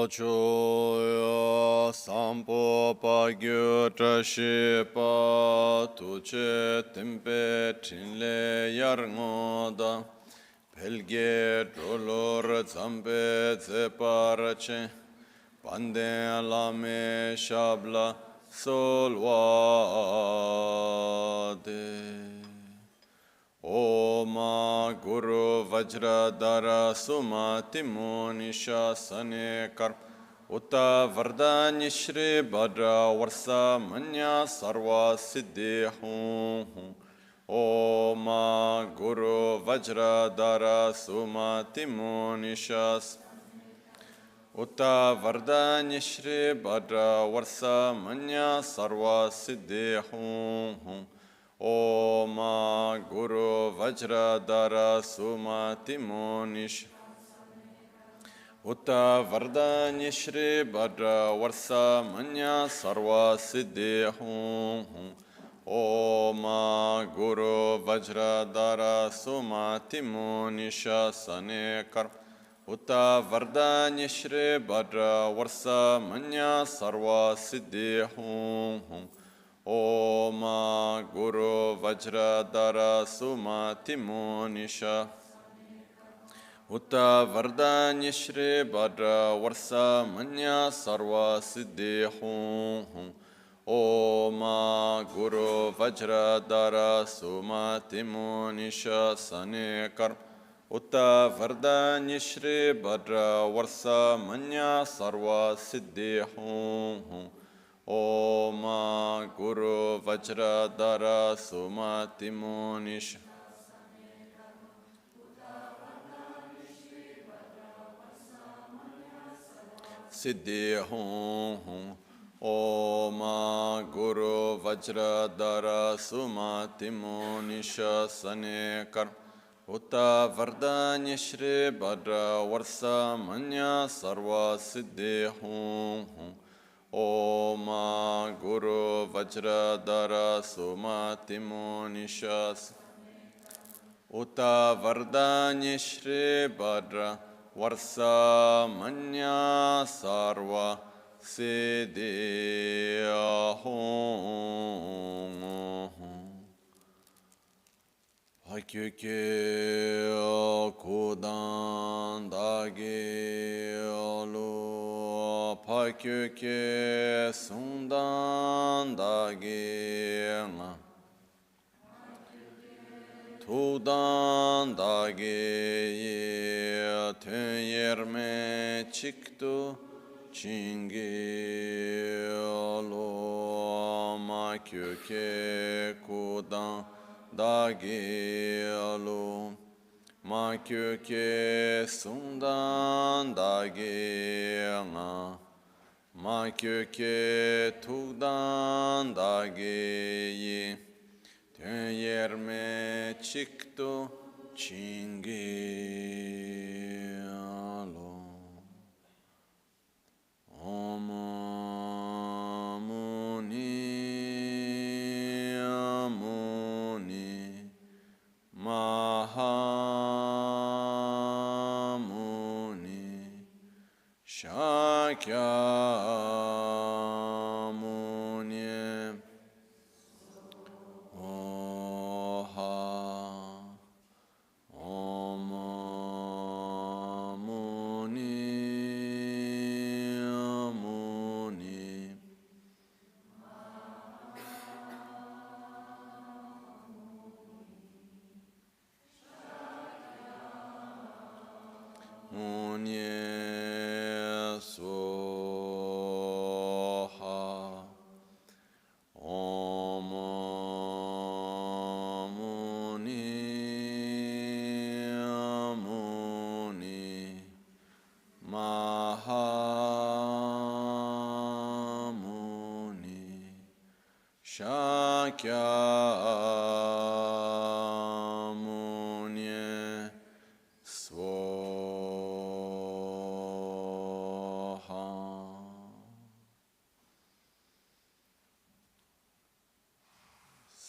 Choyo sampo pa gyo trashi pa tuche tempe chinle yar ngoda pelge dolor zambe zeparache pande lame shabla solwade Oma Guru Vajradhara Sumati Munisha Sanekar Uta Vardanya Shri Bhadra Varsa Manya Sarva Siddhi Hum Oma Guru Vajradhara Sumati Munisha Uta Vardanya Shri Bhadra Varsa Manya Sarva Siddhi Hum Om Guru Vajradhara Sumati Monish Uta Vardanya Shri Bhadra Varsa Manya Sarva Siddhi Hum Om Guru Vajradhara Sumati Monisha Sanekar Uta Vardanya Shri Bhadra Varsa Manya Sarva Siddhi Hum Om Guru Vajradhara Sumati Monisha Uta Vardanya Shri Bhadra Varsa Manya Sarva Siddhi Hum Om Guru Vajradhara Sumati Monisha Sanekar Uta Vardanya Shri Bhadra Varsa Manya Sarva Siddhi Hum Om Guru Vajradhara Sumati Monish Siddhi Hum Om Guru Vajradhara Sumati Monisha Sanekar Uta Vardanya Shri Bhadra Varsa Manya Sarva Siddhi Hum Om Guru Vajradhara Sumati Monisha Uta Vardanya Shri Bhadra Varsa Manya Sarva Siddhi Hum Hakyuke Kudan Dagi Alu Pakyuke Sundan Dagi Tudan Dagi Tünyerme Çıktı Çingi Alu Makyuke Kudan Dagi Alu Makyuke Sundan Dagi Makyuke Tudan Dagi Tünyerme çıktı Çingi Alu Om Muni Muni Mahamuni Shakyamuni Oha Om Muni Muni Muni Soha Om Muni Muni Mahamuni Shakyamuni Swaha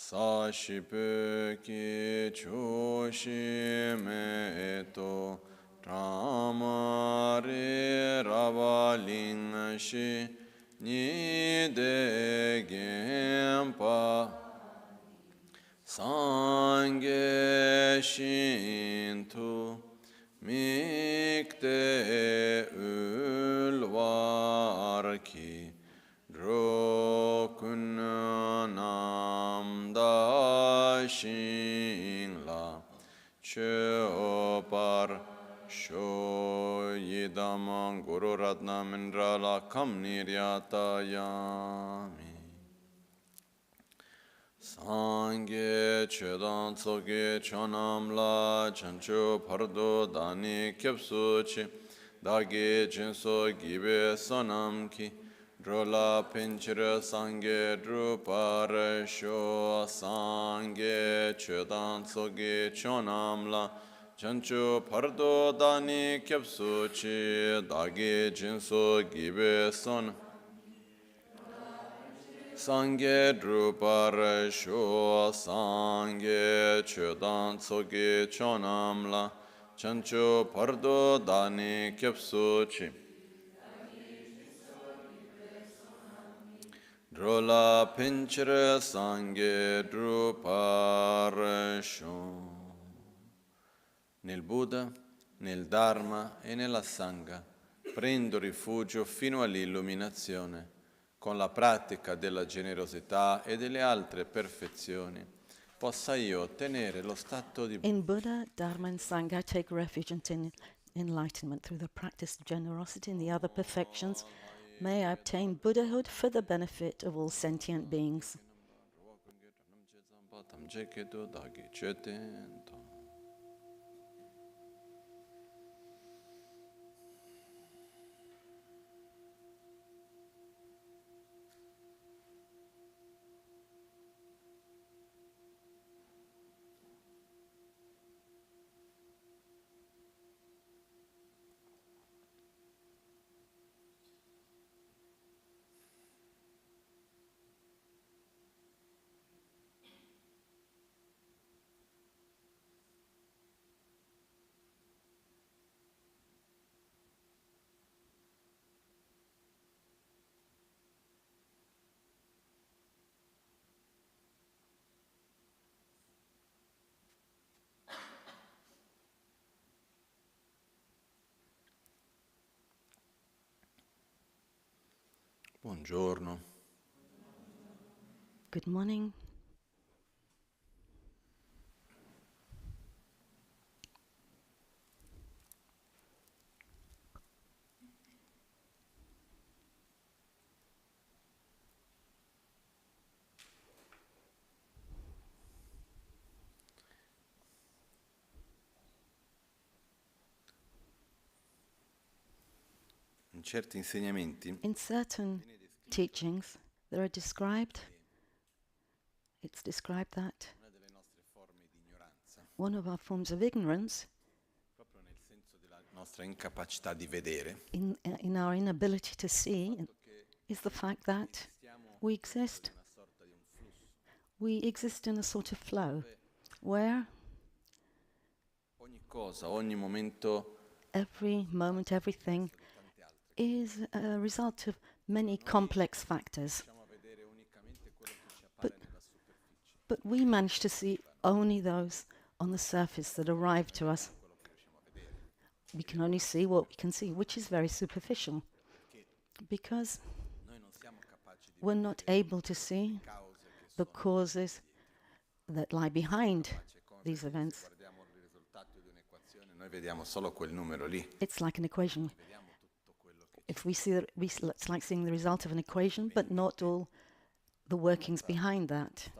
Sashipeki Choshime Eto Ramare Ravali shi ni de gempa Sangye shintu mikte ulvarki drokunam da shingla chopar sho yidam guru ratna mindrala kam niryatayami Sangye chedan tsoge chonam la chancho pardo dani kyapsu chi dagi jinso gibe sonam ki drola pinchira sangye drupar sho sangye chedan tsoge chonam la chancho pardo dani kyapsu chi dagi jinso gibe sonam Sangye drupar sho sangye chodan tsoge chonam la chancho pardo dani kyapsu chi drola pinchre sangye drupar sho Nel Buddha, nel Dharma e nella Sangha prendo rifugio fino all'illuminazione con la pratica della generosità e delle altre perfezioni, possa io ottenere lo stato di In Buddha, Dharma and Sangha, I take refuge in enlightenment through the practice of generosity and the other perfections. May I obtain Buddhahood for the benefit of all sentient beings. Buongiorno. Good morning. In certi insegnamenti In certain teachings, there are described, it's described that una delle nostre forme di ignoranza, one of our forms of ignorance, proprio nel senso della nostra incapacità di vedere, in our inability to see, is the fact that we exist. una sorta di un flusso We exist in a sort of flow where ogni cosa, ogni momento every moment, everything tante altre. is a result of many complex factors. Riusciamo a vedere unicamente quello che ci But- appare nella superficie, But we manage to see only those on the surface that arrive to us. quello che riusciamo a vedere, We can only see what we can see, which is very superficial, because noi non siamo capaci di we're not able to see cause che the sono causes that lie behind capaci con these events. Se guardiamo il risultato di un'equazione, noi vediamo solo quel numero lì, It's like an equation. vediamo tutto quello che If we see it's like seeing the result of an equation, but not all the workings behind that.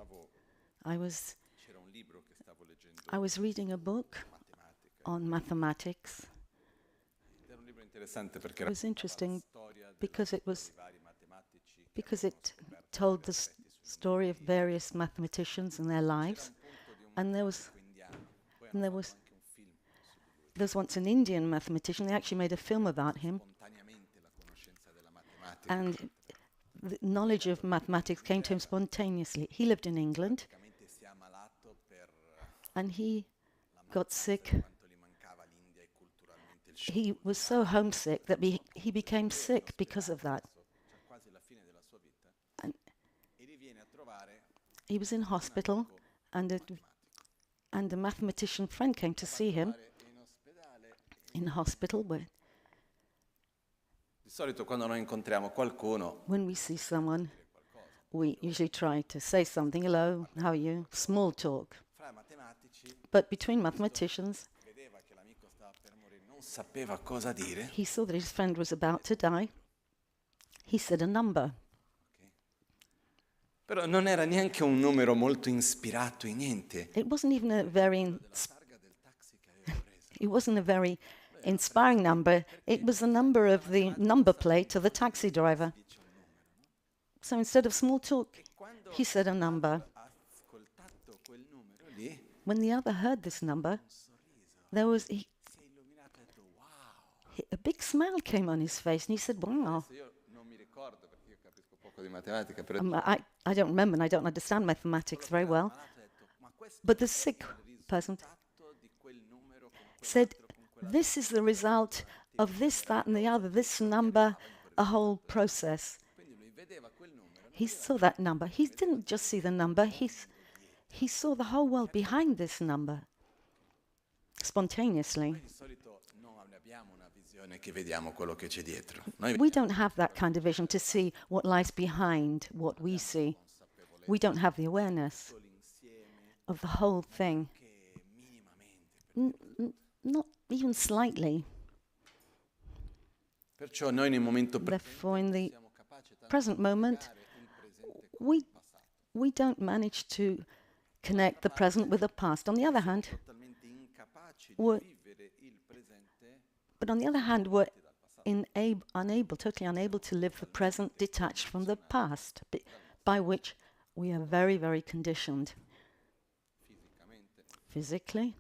c'era un libro che stavo leggendo I was reading a book matematica. on mathematics. Era un libro interessante perché It was interesting storia because it was dei vari matematici che because avevano it scoperto told the effetti sugli story of various mathematicians and their lives. punto di un And there was matematico indiano. Poi and hanno there fatto was anche un film su di lui. there's once an Indian mathematician. They actually made a film about him, Spontaneamente la conoscenza della matematica. and the knowledge of mathematics came to him spontaneously. He lived in England, Praticamente si è ammalato per and he la got mancanza sick di quanto gli mancava l'India e culturalmente il he was so homesick that he became sick because of that. And he was in hospital, and a mathematician friend came to see him in hospital. Di solito quando noi incontriamo qualcuno, When we see someone, we usually try to say something. Hello, how are you? Small talk. fra matematici, But between mathematicians, vedeva che l'amico stava per morire, non sapeva cosa dire. he saw that his friend was about to die. He said a number. Però non era neanche un numero molto ispirato in niente. It wasn't even a very Targa del taxi che aveva preso. it wasn't a very inspiring number. It was the number of the number plate of the taxi driver. So instead of small talk, he said a number. Ha ascoltato quel numero lì, When the other heard this number, there was si è illuminato e ha detto wow. a big smile came on his face, and he said, "Wow." Adesso io non mi ricordo perché io capisco poco di matematica, però I don't remember, and I don't understand mathematics very well. But the sick person di quel numero con said, "This is the result of this, that, and the other, this number, a whole process." quindi lui vedeva quel numero. He saw that number. He didn't just see the number, he saw the whole world behind this number, spontaneously. Di solito non abbiamo una visione che vediamo quello che c'è dietro. Noi We don't have that kind of vision to see what lies behind what we see. We don't have the awareness vediamo l'insieme of the whole thing, che minimamente. not even slightly. Perciò noi nel momento Therefore, in the siamo capaci tanto present moment, di il presente con we il passato. we don't manage to connect the present with the past. On the other hand, Totalmente incapaci di we're- vivere il presente but on the other hand, we're totally unable to live the present detached from the past, by which we are very, very conditioned fisicamente, physically,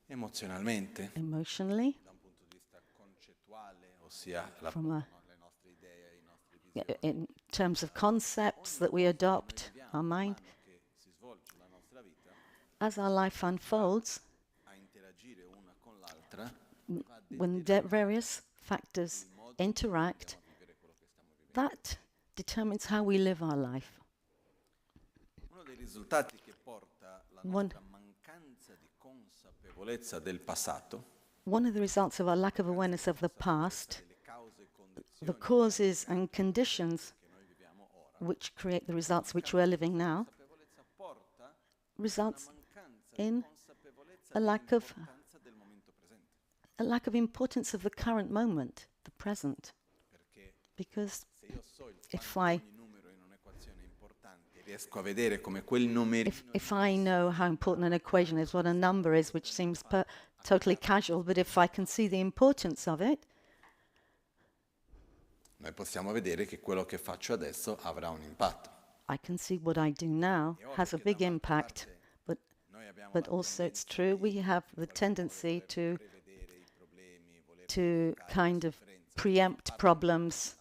emozionalmente, emotionally, da un punto di vista concettuale, ossia From a- le nostre idee, i nostri visioni, in terms of concepts that we adopt, our mind. che si svolge la nostra vita As our life unfolds, a interagire una con l'altra, when various factors interact, that determines how we live our life. uno dei risultati che porta la One- nostra mancanza di consapevolezza del passato, One of the results of our lack of awareness of the past, delle cause e condizioni the causes and conditions che noi viviamo ora, which create the results which we're living now, consapevolezza porta results mancanza in di consapevolezza a lack of dell'importanza del momento presente. a lack of importance of the current moment, the present. Perché Because se io so il if quanto I ogni numero in un'equazione è importante, riesco a vedere come quel numerino if I know how important an equation is, what a number is, which seems totally casual, but if I can see the importance of it, noi possiamo vedere che quello che faccio adesso avrà un impatto. I can see what I do now has a big impact. Noi abbiamo But also, it's true, we have the tendency to prevedere i problemi, voler kind of preempt problems.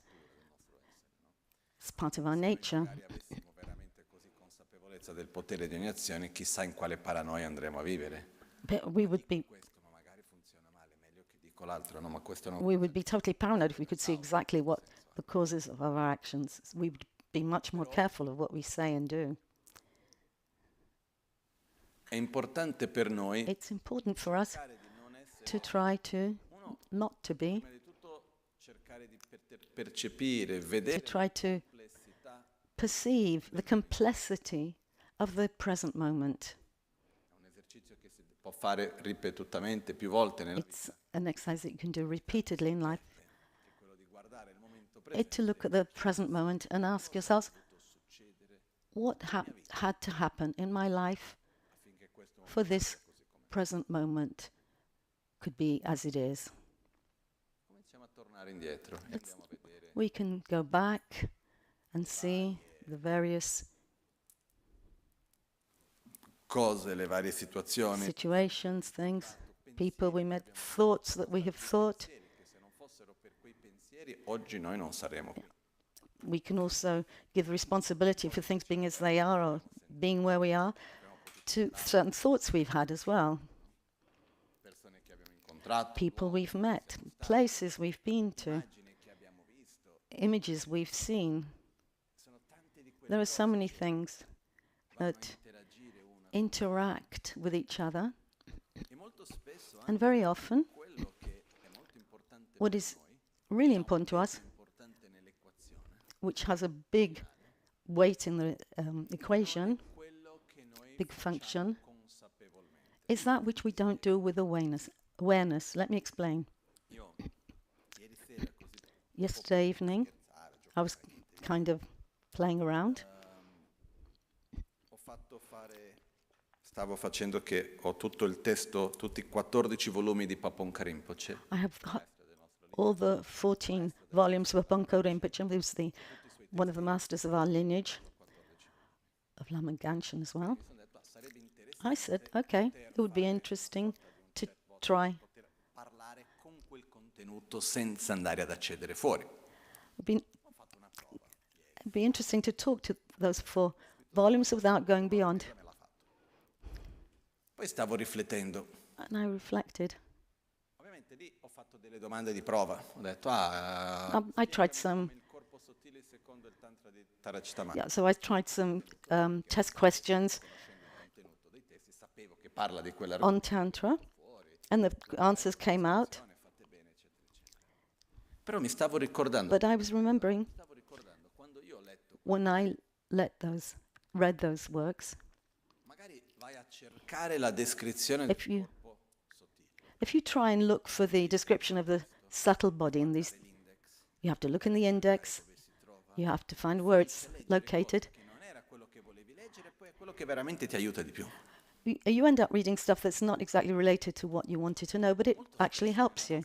It's part of our nature. magari avessimo veramente così consapevolezza del potere di ogni azione, chissà in quale paranoia andremo a vivere. But we would be Questo, ma magari funziona male, meglio che dico l'altro, no, ma questo non. totally paranoid if we could see exactly what the causes of our actions. We would be much more careful of what we say and do. È importante per noi It's important for us cercare di non essere, to try to not to be, prima di tutto cercare di percepire, vedere to try to la complessità. perceive the complexity of the present moment. È un esercizio che si può fare ripetutamente più volte nella It's vita, an exercise that you can do repeatedly in life. che è quello di guardare il momento It presente. to look at the present moment and ask yourselves, Dovuto succedere what had to happen in my life affinché questo for this momento sia così com'è. present moment could be as it is. Cominciamo a tornare indietro e andiamo a vedere We can go back and see the various cose, le varie situazioni, situations, things, people we met, thoughts that we have thought. pensieri che se non fossero per quei pensieri oggi noi non saremmo qui. We can also give responsibility for things being as they are or being where we are to certain thoughts we've had as well. Persone che abbiamo people we've met, places we've been to, images we've seen. There are so many things that interact with each other, and very often what is really important to us, which has a big weight in the equation, big function, is that which we don't do with awareness. Let me explain. Yesterday evening, I was kind of playing around. Stavo facendo che ho tutto il testo, tutti i 14 volumi di Paponka Rinpoche. I have all the 14 volumes of Paponka Rinpoche, who's one of the masters of our lineage, of Lama Michel as well. I said, okay, it would be interesting to try. Parlare con quel contenuto senza andare ad accedere fuori. It'd be interesting to talk to those 4 volumes without going beyond. Poi stavo riflettendo. And I reflected. Ovviamente lì ho fatto delle domande di prova. Ho detto, I tried some. il corpo sottile secondo il tantra di Taracitama. Yeah, so I tried some test questions Dei testi, sapevo che parla di quella on Tantra, and the answers came out. Però mi stavo ricordando. But I was remembering Quando io ho letto, when I read those works, magari vai a cercare la descrizione del if you corpo sottile. if you try and look for the description of the subtle body in these, you have to look in the index, you have to find where it's located. Che non era quello che volevi leggere, poi è quello che veramente ti aiuta di più. You end up reading stuff that's not exactly related to what you wanted to know, but it actually helps you.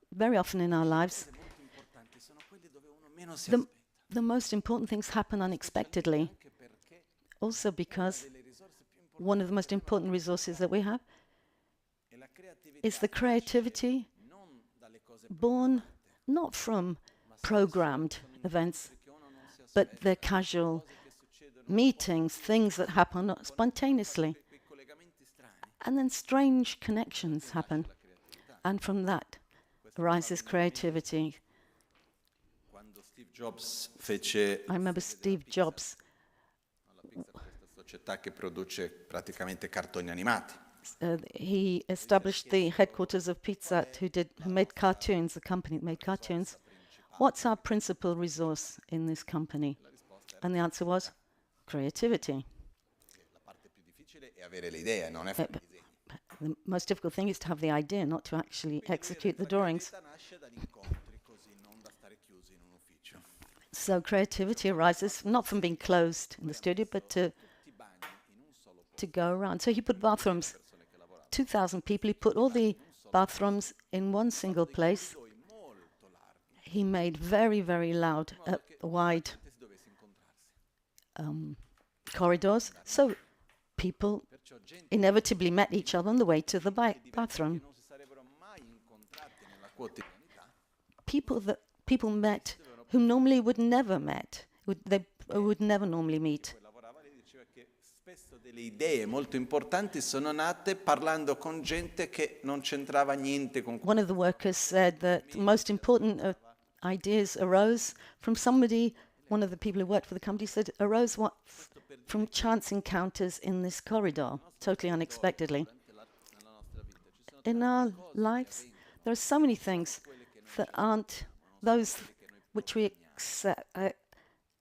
Very often in our lives, Molto importanti sono quelli dove uno meno si the, aspetta. the most important things happen unexpectedly, Anche perché also because delle risorse più importanti one of the most important resources that we have è la creatività, is the creativity non dalle cose born not from programmed events, che uno non si but aspetta, the casual che succedono, meetings, things that happen spontaneously. quei collegamenti strani. And then strange connections happen. And from that arises creativity. Quando Steve Jobs fece I remember Steve Jobs, la Pixar, questa società che produce praticamente cartoni animati. he established the headquarters of Pizza Hut, who made cartoons, the company that made cartoons. What's our principal resource in this company? And the answer was creativity. La parte più difficile è avere le idee, non è fare i disegni. The most difficult thing is to have the idea, not to actually execute the drawings. La creatività nasce dagli incontri, così non da stare chiusi in un ufficio. So creativity arises not from being closed in the studio, but Tutti i bagni in un solo to go around. So he put bathrooms, persone che lavoravano. 2,000 people, he put all the bathrooms in one single place. Corridoi molto larghi, He made very, very loud, wide se si dovesse incontrarsi. corridors, so people Perciò gente inevitably met each other on the way to the bathroom. che non si sarebbero mai incontrati nella quotidianità, People met who normally would never would never normally meet. poi lavorava, lei diceva che spesso delle idee molto importanti sono nate parlando con gente che non c'entrava niente con One of the workers said that the most important ideas arose from somebody, one of the people who worked for the company said, arose from chance encounters in this corridor, totally unexpectedly. nella nostra vita. Ci sono In our lives, there are so many things that aren't those which we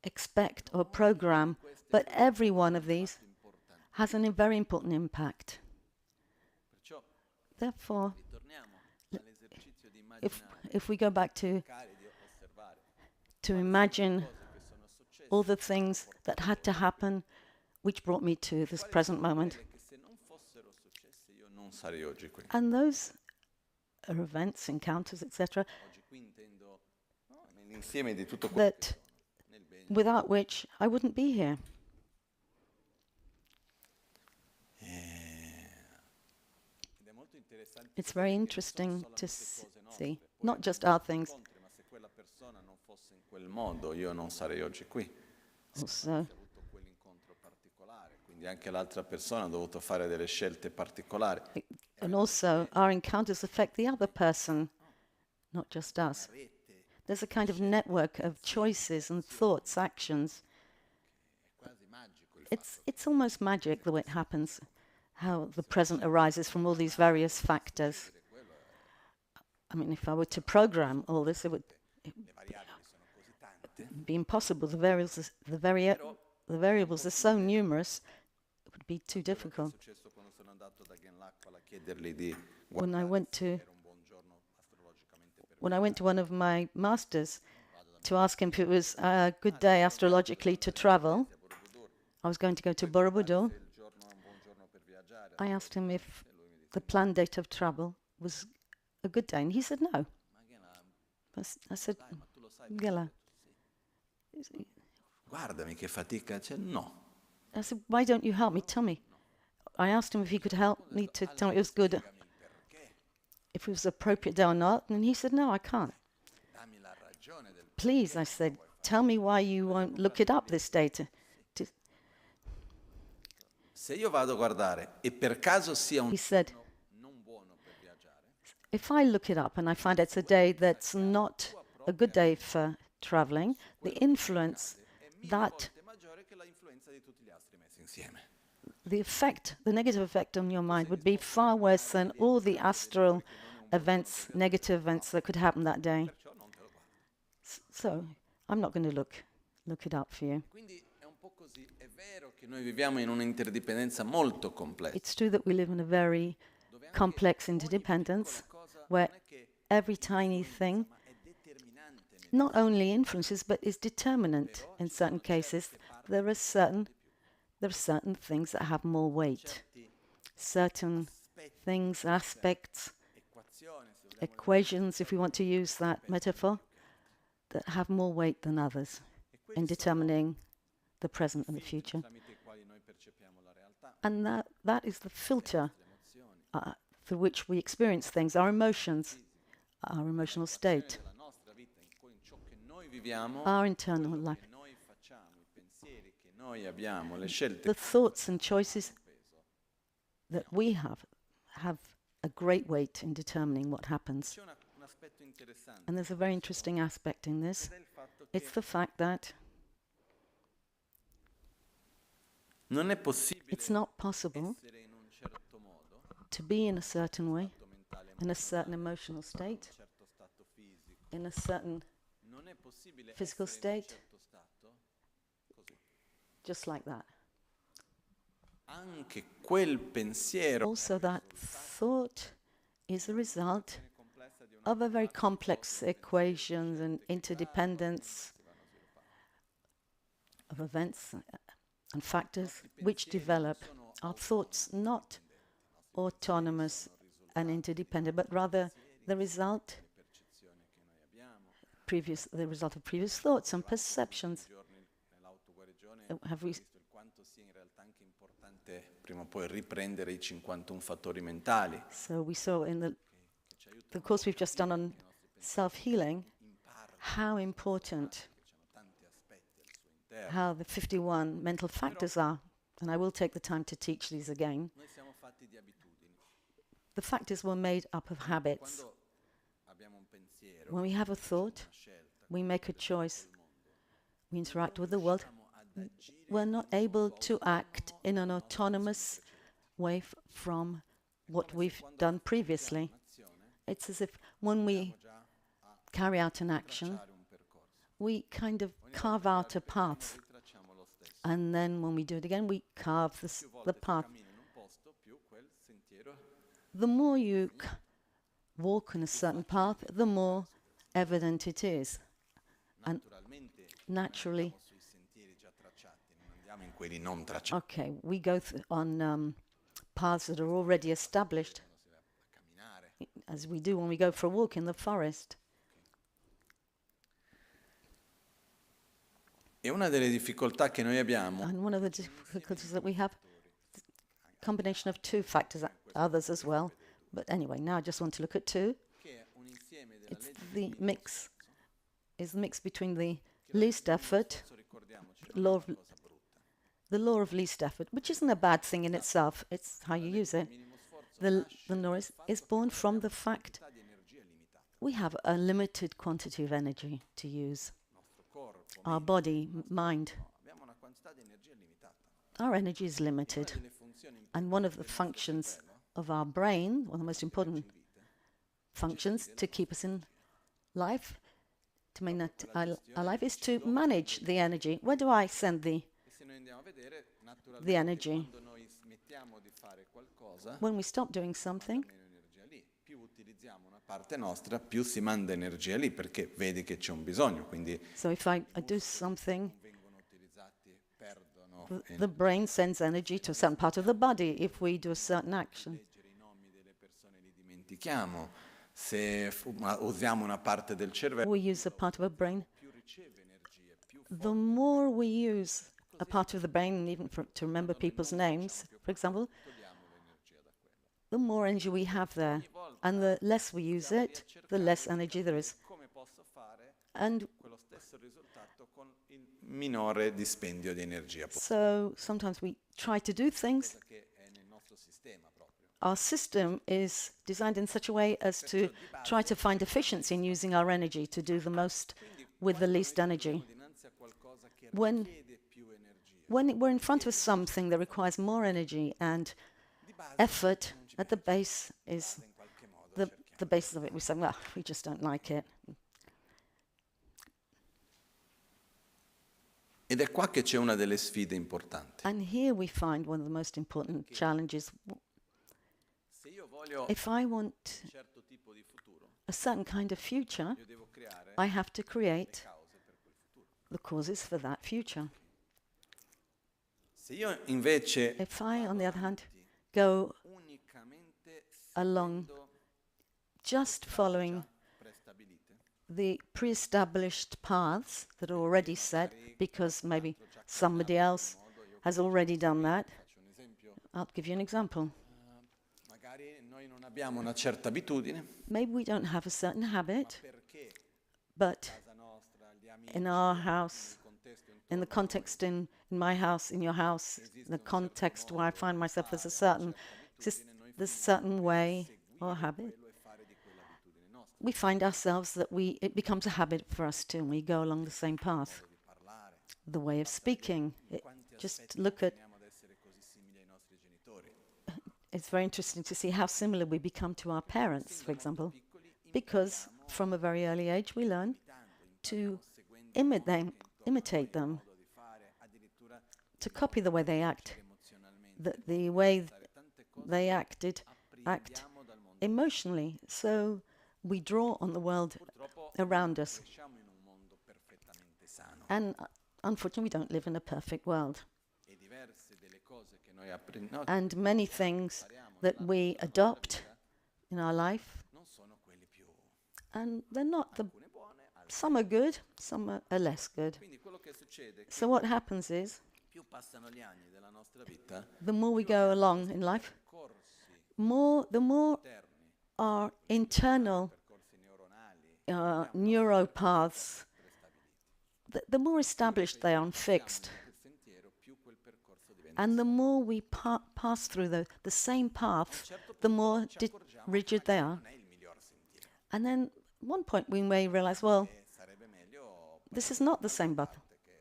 expect or program, but every one of these has a very important impact. perciò Therefore, ritorniamo all'esercizio di if we go back to immaginare, di osservare imagine cose che sono successe, all the things that had to happen, which brought me to this present moment. quelle che se non fossero successe io non sarei oggi qui. And those are events, encounters, etc., Oggi qui intendo nell'insieme di tutto quello that nel bene. without which I wouldn't be here. Ed è molto interessante It's very vedere che non interesting sono to solamente cose see, nostre, poi not anche just our altri things, incontri, ma se quella persona non fosse in quel modo io non sarei oggi qui. also Se avessi avuto quell'incontro particolare, quindi anche l'altra persona ha dovuto fare delle scelte particolari. And also, our encounters affect the other person, not just us. There's a kind of network of choices and thoughts, actions. It's almost magic the way it happens, how the present arises from all these various factors. I mean, if I were to program all this, it would be impossible. The variables are so numerous, it would be too difficult. When I went to one of my masters to ask him if it was a good day astrologically to travel, I was going to go to Borobudur. I asked him if the planned date of travel was a good day, and he said no. I said, Gela. Guardami che fatica c'è. No. I said, why don't you help me? Tell me. I asked him if he could help me to tell me it was good, if it was appropriate day or not, and he said, no, I can't. Please, I said, tell me why you won't look it up this day. Se io vado a guardare e per caso sia un He said, non buono per viaggiare, if I look it up and I find it's a day that's not a good day for traveling, the influence that maggiore che la influenza di tutti gli astri messi insieme. the effect, the negative effect on your mind would be far worse than all the astral events, negative events that could happen that day. So I'm not going to look it up for you. Quindi è un po' così, è vero che noi viviamo in un'interdipendenza molto complessa. It's true that we live in a very complex interdependence where every tiny thing not only influences but is determinant in certain cases. There are certain things that have more weight. Certain things, aspects, equations, if we want to use that metaphor, that have more weight than others in determining the present and the future. And that is the filter through which we experience things, our emotions, our emotional state, our internal life. The thoughts and choices that we have a great weight in determining what happens. And there's a very interesting aspect in this. It's the fact that it's not possible to be in a certain way, in a certain emotional state, in a certain physical state, just like that. Also, that thought is a result of a very complex equations and interdependence of events and factors which develop. Our thoughts not autonomous and interdependent, but rather the result of previous thoughts and perceptions. Have we prima o poi riprendere i 51 fattori mentali. So we saw in the course we've just done on self-healing how important how the 51 mental factors are, and I will take the time to teach these again. The factors were made up of habits. When we have a thought, we make a choice, we interact with the world, we're not able to act in an autonomous way from what we've done previously. It's as if when we carry out an action, we kind of carve out a path. And then when we do it again, we carve the path. The more you walk on a certain path, the more evident it is. And naturally, okay, we go on paths that are already established, as we do when we go for a walk in the forest. E una delle difficoltà che noi abbiamo, and one of the difficulties that we have, combination of two factors, others as well. But anyway, now I just want to look at two. It's the mix between the least effort, the law of least effort, which isn't a bad thing in itself. It's how you use it. the noise is born from the fact we have a limited quantity of energy to use. Our body, mind, our energy is limited. And one of the functions of our brain, one of the most important functions to keep us in life, to maintain our life, is to manage the energy. Where do I send the energy? When we stop doing something, parte nostra, più si manda energia lì perché vedi che c'è un bisogno, quindi so if I do something, the brain sends energy to a certain part of the body if we do a certain action. dimentichiamo, se usiamo una parte del cervello, We use a part of our brain. The more we use a part of the brain, even to remember people's names, for example, the more energy we have there. And the less we use it, the less energy there is. And minore dispendio di energia. So sometimes we try to do things. Our system is designed in such a way as to try to find efficiency in using our energy to do the most with the least energy. When we're in front of something that requires more energy and effort, at the base is the basis of it. We say, well, we just don't like it. Ed è qua che c'è una delle sfide importanti. And here we find one of the most important challenges. Se io voglio If I want un certo tipo di futuro, a certain kind of future, io devo creare I have to create cause per quel futuro. the causes for that future. Se io invece If I, on the other hand, go unicamente along just following prestabilite, the pre-established paths that are already set, because maybe somebody else has already done that. faccio un esempio, I'll give you an example. magari noi non abbiamo una certa abitudine, Maybe we don't have a certain habit, perché but casa nostra, gli amici, in our house, il contesto in the context in my house, in your house, the context where I find myself, there's a certain way or habit. quello è fare di quell'abitudine nostra, We find ourselves that it becomes a habit for us too, and we go along the same path. di parlare. The way of speaking. Just look at, Torniamo ad essere così simili ai nostri genitori. it's very interesting to see how similar we become to our parents, for example, because from a very early age we learn to imitate them, to copy the way they act, the way they act emotionally. So we draw on the world around us. Cresciamo in un mondo perfettamente sano. And unfortunately, we don't live in a perfect world. E diverse delle cose che noi apprendiamo And many things that we adopt in our life, non sono quelle più and they're not the. alcune buone, altre. Some are good, some are less good. Quindi quello che succede è che So what happens is, più passano gli anni della nostra vita, the more we go along in life, corsi the more interni, our internal percorsi neuronali, neuropaths, the more established they are and fixed, quel sentiero, più quel percorso diventa. and the more we pass through the same path, the more rigid they are. Non è il miglior sentiero. And then at one point we may realize, well, E sarebbe meglio this is not the same path.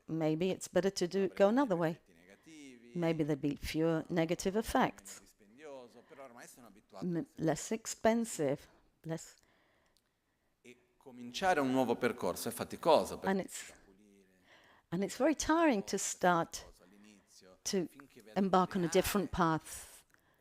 Maybe it's better to go another way. effetti negativi, Maybe there'd be fewer negative effects, dispendioso, però ormai sono abituato. less expensive, less, E cominciare un nuovo percorso è faticoso perché and it's very tiring to start all'inizio to finché vedi embark on a different path.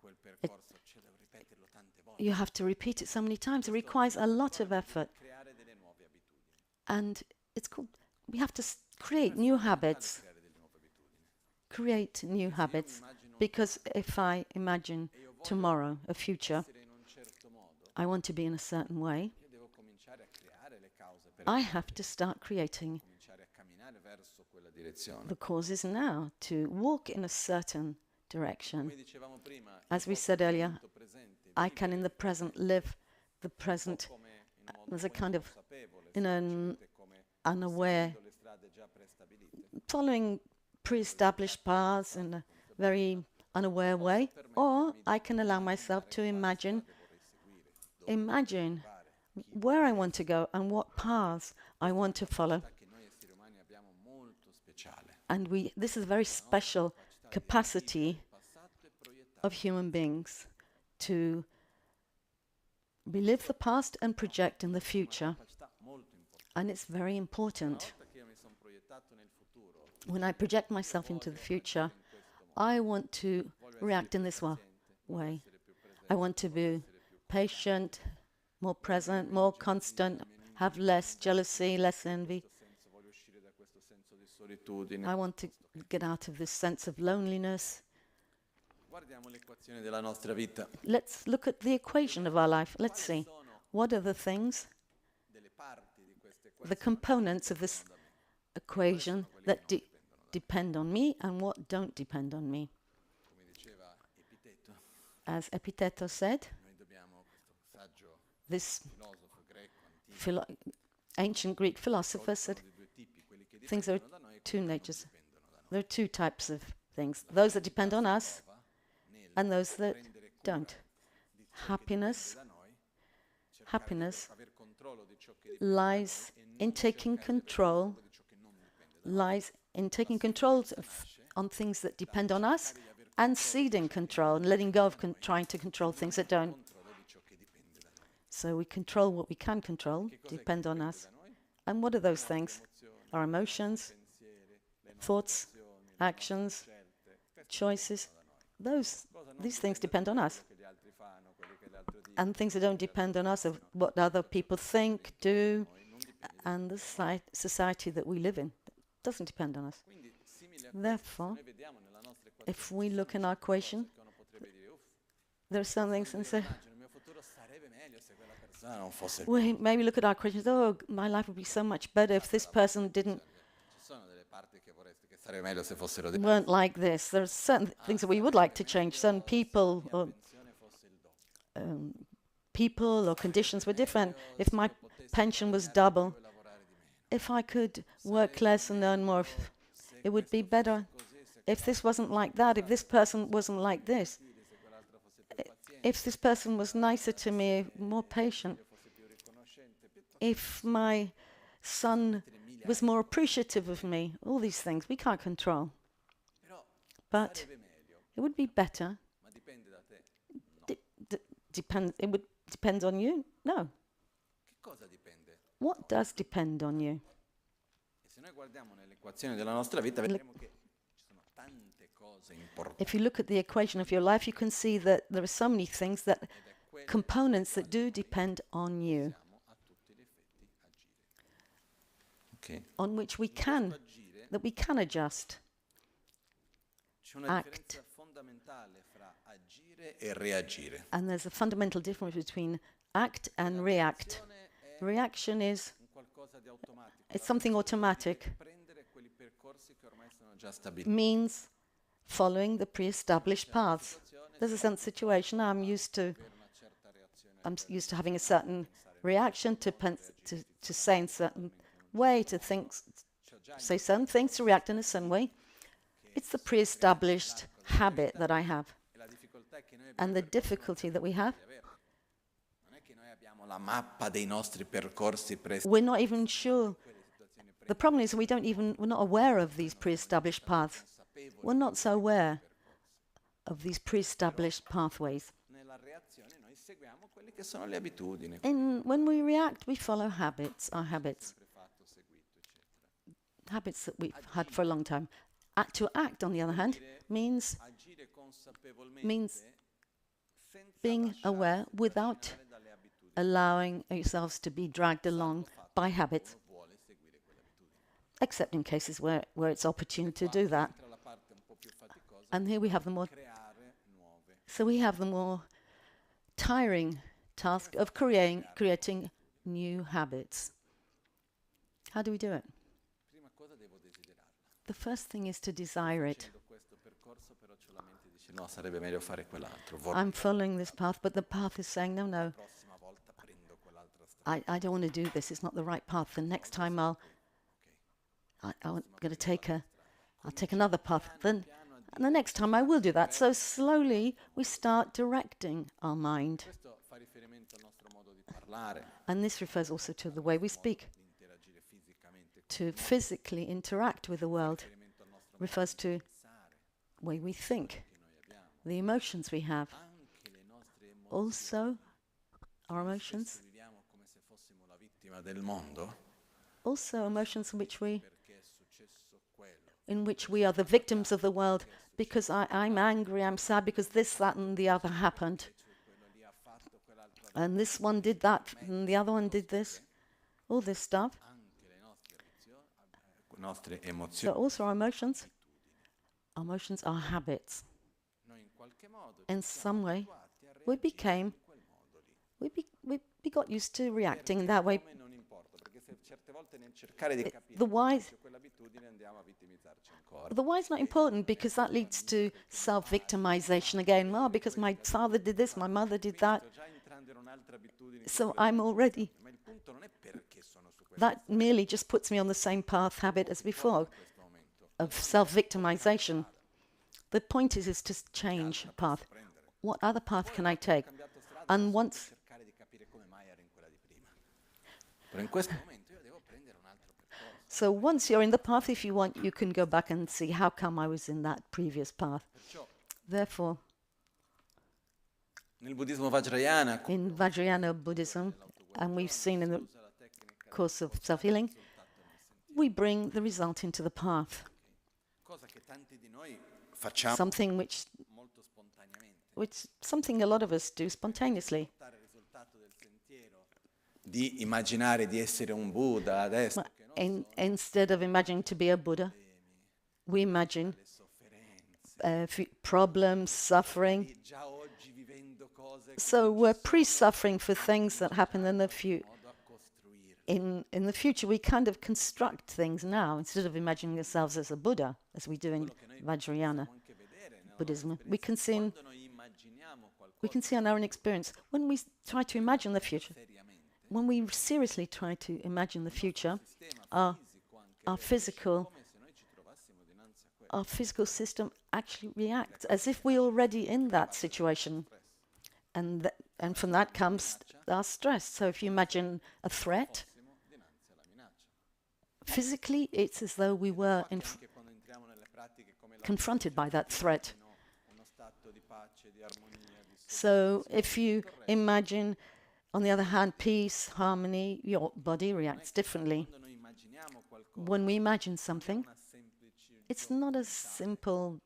quel percorso c'è da ripeterlo tante volte, You have to repeat it so many times. It requires a lot of effort, creare delle nuove abitudini. and it's called. We have to create new habits. Creare delle nuove abitudini. Create new habits, because if I imagine tomorrow, a future, Essere in un certo modo, I want to be in a certain way. io devo cominciare a creare le cause per I have to start creating cominciare a camminare verso quella direzione. the causes now to walk in a certain direction. Come dicevamo prima, As we said earlier, il presente I can in the present live the present come in un modo as a kind of consapevole, in an come unaware, le strade già prestabilite. following pre-established paths in a very unaware way, or I can allow myself to imagine where I want to go and what paths I want to follow. And this is a very special capacity of human beings to relive the past and project in the future. And it's very important. When I project myself into the future, I want to react in this way. I want to be patient, more present, more constant, have less jealousy, less envy. I want to get out of this sense of loneliness. Let's look at the equation of our life. Let's see. What are the things, the components of this equation that depend on me and what don't depend on me? As Epictetus said, this ancient Greek philosopher said, things are two natures. There are two types of things. Those that depend on us and those that don't. Happiness lies in taking control, on things that depend on us and ceding control and letting go of trying to control things that don't. So we control what we can control, depend on us. And what are those things? Our emotions, thoughts, actions, choices. These things depend on us. And things that don't depend on us are what other people think, do, and the society that we live in. It doesn't depend on us. Therefore, if we look in our equation, there are some things and say, we maybe look at our equations, oh, my life would be so much better if this person weren't like this. There are certain things that we would like to change. Certain people or conditions were different. If my pension was double, if I could work less and earn more, it would be better. If this wasn't like that, if this person wasn't like this, if this person was nicer to me, more patient, if my son was more appreciative of me, all these things we can't control. But it would be better. It would depend on you? No. What does depend on you? If you look at the equation of your life, you can see that there are so many things, components that do depend on you, on which we can adjust, act. And there's a fundamental difference between act and react. Reaction is something automatic. Means following the pre-established paths. There's a certain situation. I'm used to having a certain reaction, to say in a certain way, to think, say certain things, to react in a certain way. It's the pre-established habit that I have. And the difficulty that we have, we're not even sure. The problem is we're not aware of these pre-established paths. We're not so aware of these pre-established pathways. And when we react, we follow our habits that we've had for a long time. To act, on the other hand, means being aware without allowing yourselves to be dragged along by habits, except in cases where it's opportune to do that. And here we have the more tiring task of creating new habits. How do we do it? The first thing is to desire it. I'm following this path, but the path is saying, no, I don't want to do this. It's not the right path. The next time I'll take another path. Then And the next time I will do that. So slowly we start directing our mind. Questo fa riferimento al nostro modo di parlare, And this refers also to the way we speak. di interagire fisicamente, To physically interact with the world riferimento al nostro refers to pensare the way we think, che noi abbiamo. the emotions we have. Anche le nostre emozioni, Also, our spesso emotions, viviamo come se fossimo la vittima del mondo, also emotions perché è successo quello. in which we are the victims of the world because I'm angry, I'm sad because this, that, and the other happened. Quello lì ha fatto quell'altro, And this one did that, and the other one did this. All this stuff. anche le nostre So emozioni. also our emotions. Our emotions are habits. Noi in qualche modo In some way, abituati a we reagire became, in quel modo lì. we got used to reacting in that way. Come non importa, perché se certe volte nel cercare di capire The why, quell'abitudine andiamo a vittimizzarci ancora. the why is not important because that leads to self-victimization again. Oh, because my father did this, my mother did that, Sto già entrando in un'altra abitudine. so I'm already. Ma il punto non è perché sono su questo That merely just puts me on the same path, habit as before, momento. of self-victimization. The point is to change path. What other path can I take? Cambiato strada, And once, cercare di capire come mai ero in quella di prima. Però in questo momento io devo prendere un altro percorso. so once you're in the path, if you want, you can go back and see how come I was in that previous path. Perciò Therefore, nel buddismo vajrayana in Vajrayana Buddhism, and we've seen in the usa la tecnica course of self-healing, we bring the result into the path, cosa che tanti di noi facciamo something which something a lot of us do spontaneously. portare il risultato del sentiero di immaginare di essere un Buddha adesso Ma che non instead of imagining to be a Buddha, we imagine le sofferenze problems, suffering. e già oggi vivendo cose che So we're pre-suffering for things that happen in the future. modo a costruire In the future, we kind of construct things now instead of imagining ourselves as a Buddha, as we do in Vajrayana anche vedere nella Buddhism. We can see quando noi immaginiamo we qualcosa can see on our own experience when we try to imagine the future. seriamente When we seriously try to imagine the future, sistema our fisico anche our physical come se noi ci trovassimo dinanzi a quello our physical system actually reacts as if we're already in that situation. And from that comes our stress. So if you imagine a threat, fossimo dinanzi alla minaccia. physically it's as though we were Anche quando entriamo nelle pratiche come la confronted by that threat. uno stato di pace, di armonia, di So if you imagine, on the other hand, peace, harmony, your body reacts differently. quando noi immaginiamo qualcosa When we imagine something, una semplice it's not a simple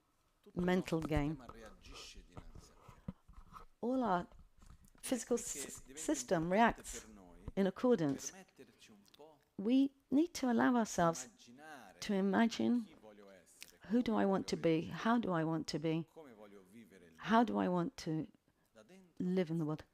mental game. ma reagisce dinanzi a All our physical system reacts per noi in accordance. permetterci un po' We need to allow ourselves immaginare to imagine, chi voglio essere, who do I want to be? How do I want to be? come voglio vivere il How do I want to da dentro live in the world?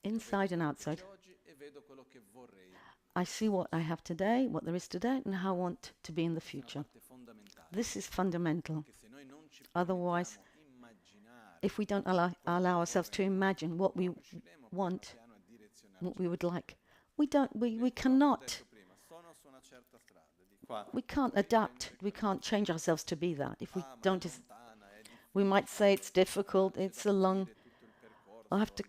Inside and outside. di oggi e vedo quello che vorrei. I see what I have today, what there is today, and how I want to be in the È una future. parte fondamentale, This is fundamental. che se noi non ci Otherwise, permettiamo immaginare if we don't allow ourselves to imagine what we riusciremo want, piano a direzionare. what we would like, we cannot, Detto prima, sono su una certa strada, di qua we can't adapt, we can't change ourselves to be that. If we ma è don't, lontana, è we might say it's difficult, it's a long, tutto il percorso, I have to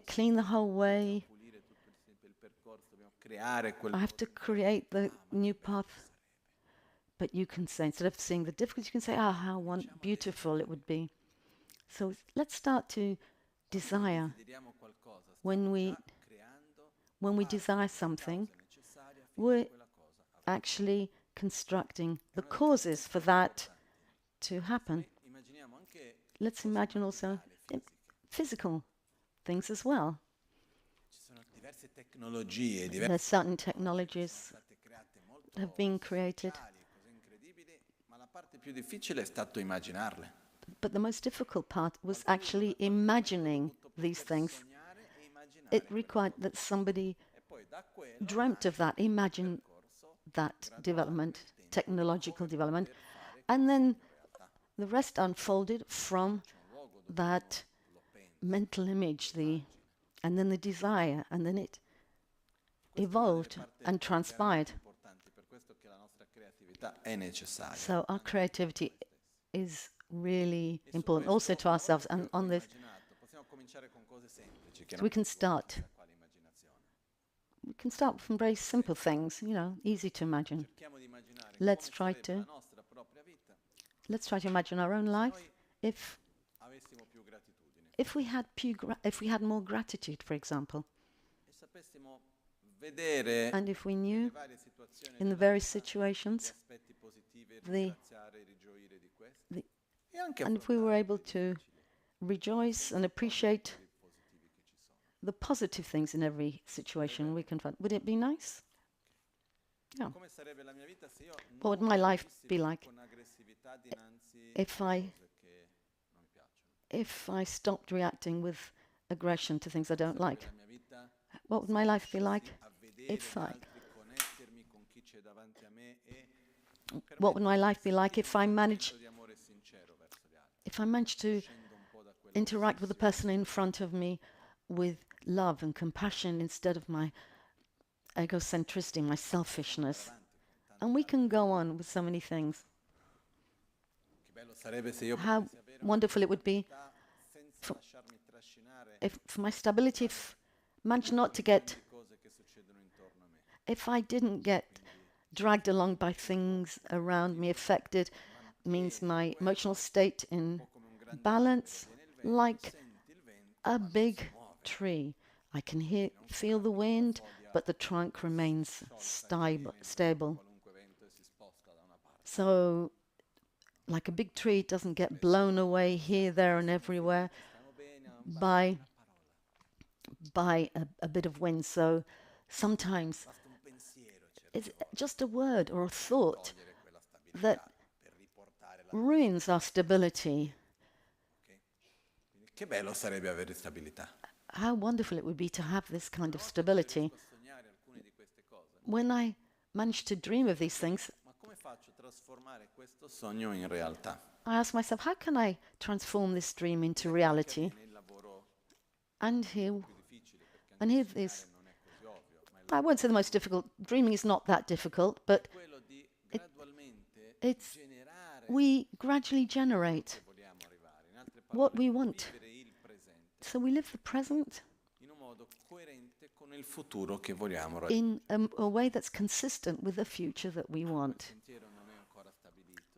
clean the whole way, pulire tutto il percorso, dobbiamo creare quel I have to create the new path. But you can say, instead of seeing the difficulty, you can say, how beautiful it would be. So let's start to desire. desideriamo qualcosa, When we creando desire something, necessaria we're quella cosa actually constructing the causes for that to happen. immaginiamo anche Let's imagine also physical things as well. ci sono diverse tecnologie, diverse There's certain technologies state create molto that have been created, speciali e cose incredibili, ma la parte più difficile è stato immaginarle. but the most difficult part was actually imagining these things. Sognare e immaginare It required that somebody e poi da quello dreamt of that, imagined corso that development, technological development, and then the rest unfolded from that mental image, and then the desire, and then it evolved and transpired. importanti, per questo che la nostra creatività è necessaria. So our creativity is really important also to ourselves. And on this, so we can start. We can start from very simple things, you know, easy to imagine. Let's try to imagine our own life if we had more gratitude, for example, and if we knew in the various situations and if we were able to rejoice and appreciate the positive things in every situation we can find, would it be nice? Yeah. What would my life be like if I stopped reacting with aggression to things I don't like? What would my life be like if I managed to interact with the person in front of me with love and compassion instead of my egocentricity, my selfishness? And we can go on with so many things. How wonderful it would be for my stability, if I didn't get dragged along by things around me, affected, means my emotional state in balance, like a big tree. I can feel the wind, but the trunk remains stable. So, like a big tree, it doesn't get blown away here, there, and everywhere by a bit of wind. So, sometimes it's just a word or a thought that ruins our stability. Che bello sarebbe avere stabilità. How wonderful it would be to have this kind of stability. When I managed to dream of these things, I asked myself, how can I transform this dream into reality? And here this. I won't say the most difficult. Dreaming is not that difficult, but we gradually generate what we want. So we live the present in a way that's consistent with the future that we want.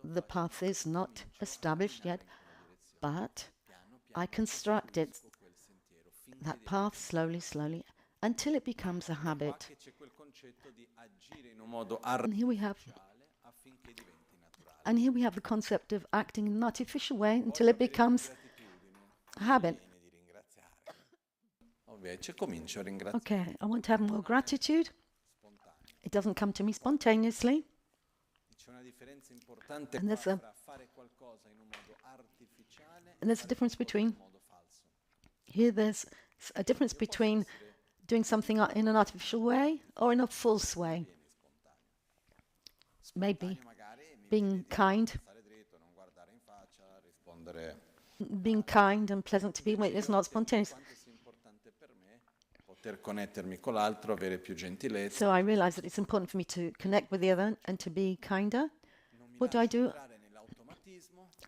The path is not established yet, but I construct it, that path slowly, until it becomes a habit. And here we have the concept of acting in an artificial way until it becomes a habit. Okay, I want to have more gratitude. It doesn't come to me spontaneously. And there's a difference between doing something in an artificial way or in a false way. Maybe being kind and pleasant to be with is not spontaneous. So I realize that it's important for me to connect with the other and to be kinder. What do?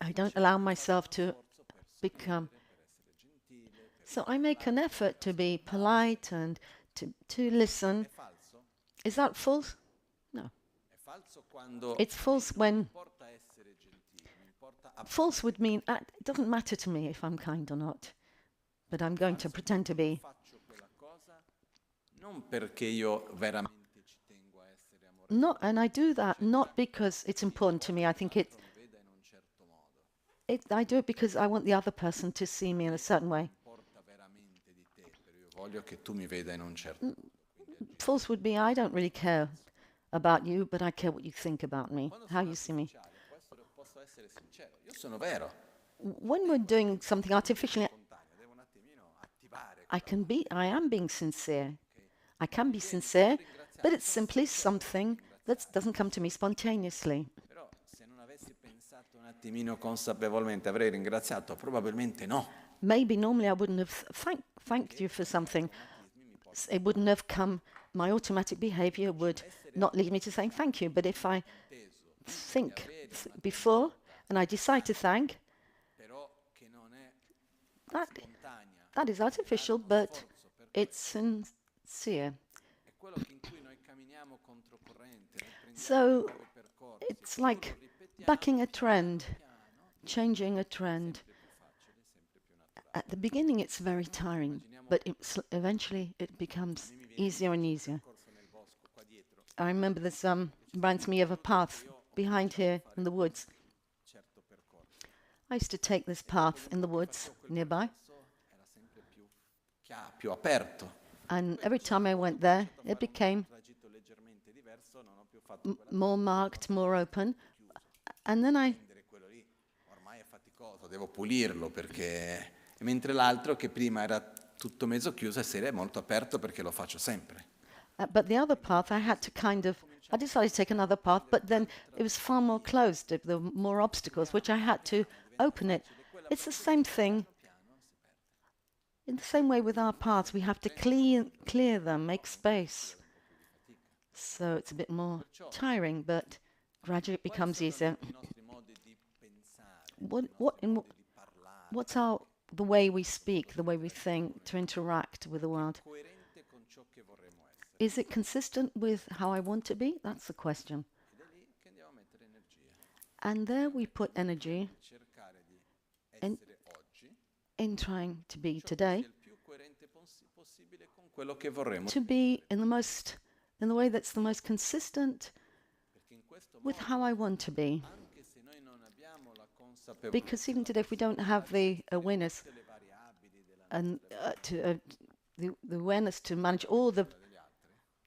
I don't allow myself to become. So I make an effort to be polite and to listen. Is that false? No. It's false when. False would mean it doesn't matter to me if I'm kind or not, but I'm going to pretend to be. No, and I do that not because it's important to me. I think I do it because I want the other person to see me in a certain way. False would be I don't really care about you, but I care what you think about me, how you see me. When we're doing something artificially, I am being sincere. I can be sincere, but it's simply something that doesn't come to me spontaneously. Maybe normally I wouldn't have thanked you for something. It wouldn't have come, my automatic behavior would not lead me to saying thank you. But if I think before and I decide to thank, that spontanea, that is artificial, uno but sforzo per it's questo, sincere. è quello che in cui noi camminiamo controcorrente, noi prendiamo So nuovi percorsi e it's più lo like ripetiamo bucking a piano trend, piano changing a diventa trend. sempre più facile, sempre più naturale. At the beginning, it's very tiring, Immaginiamo, but eventually it a becomes me mi viene in easier and mente il easier. percorso nel bosco qua dietro, I remember this reminds me of a un tempo path io ho behind cominciato a here fare in the woods. un certo percorso I used to take this e dopo path un in the po' che woods facevo quel nearby, percorso era sempre più aperto. and Poi a un every certo time I punto ho went there, cominciato a it fare un became tragitto leggermente diverso, non ho più fatto quella more tappa, marked, more open. chiuso. And then I Prendere quello lì ormai è faticoso, devo pulirlo perché mentre l'altro che prima era tutto mezzo chiuso e sera è molto aperto perché lo faccio sempre. but the other path, I had to I decided to take another path, but then it was far more closed. There were more obstacles, which I had to open it. It's the same thing. Piano piano si perde. In the same way with our paths, we have to clear them, make space. So it's a bit more tiring, but gradually it Quali becomes sono easier. i nostri modi di pensare, What, i what, nostri in, modi di parlare? what's the way we speak, the way we think, to interact with the world? Coerente con ciò che vorremmo essere. Is it consistent with how I want to be? That's the question. Ed è lì che andiamo a mettere energia. And there we put energy Cercare di in, essere oggi in trying to be ciò che today, sia il più coerente possibile con quello che vorremmo. to be in the way that's the most consistent Perché in questo with modo, how I want to be. anche se noi non abbiamo la consapevolezza, Because even today, if we don't have the awareness tutte le variabili della and degli the awareness to manage all altri,